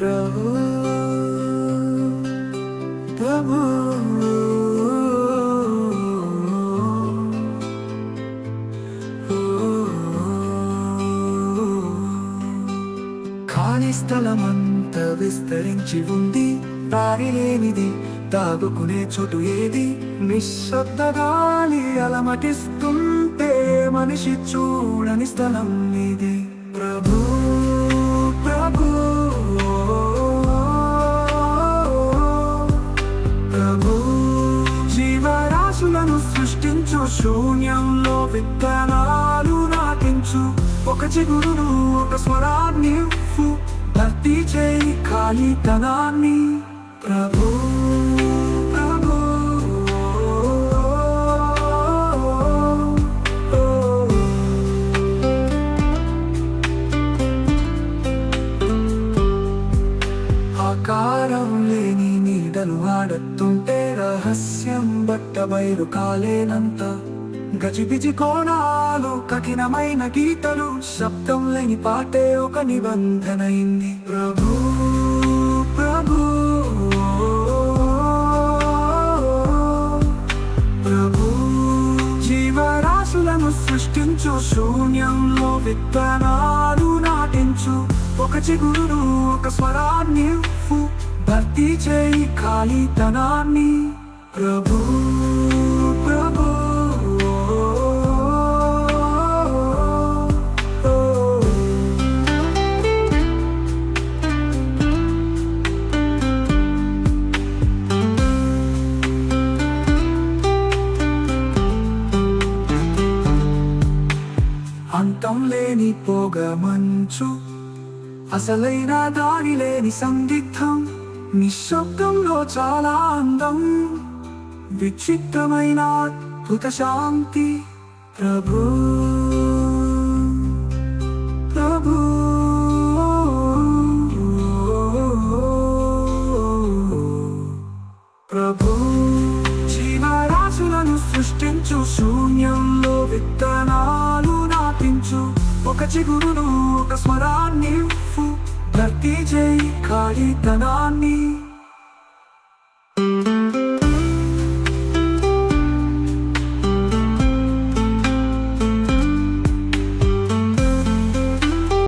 ప్రభు ప్రభు ఖాళీ స్థలమంత విస్తరించి ఉంది, దారి లేనిది, తాగుకునే చోటు ఏది? నిశ్శబ్ద గాలి అలమటిస్తుంటే మనిషి చూడని స్థలం ఇది. ప్రభు ప్రభు ప్రభు జీవరాశులను సృష్టించు, శూన్యంలో విత్తనాలు నాటించు. ఒక చిగురును, ఒక స్వరాన్ని భర్తీ చేయి ఖాళీతనాన్ని. ప్రభు ప్రభు ఆకారం లేని నీడలు ఆడుతుంటే, రహస్యం బట్ట బయలు కాలేనంత. గజిబిజి కోణాలు, కఠినమైన గీతలు, శబ్దం లేని పాటే ఒక నిబంధనైంది. ప్రభు ప్రభు ప్రభు జీవరాశులను సృష్టించు, శూన్యంలో విత్తనాలు నాటించు. ఒక చిగురును, ఒక స్వరాన్ని భర్తీ చేయి ఖాళీతనాన్ని. ప్రభు ప్రభు అంతం లేని పొగ మంచు, అసలైన దారి లేని సందిగ్ధం. నిశ్శబ్దంలో చాలా అందం, విచిత్రమైన అద్భుత శాంతి. ప్రభు ప్రభు ప్రభు జీవరాశులను సృష్టించు, శూన్యంలో విత్తనాలు నాటించు. ఒక చిగురును, ఒక స్వరాన్ని భర్తీ చేయి ఖాళీతనాన్ని.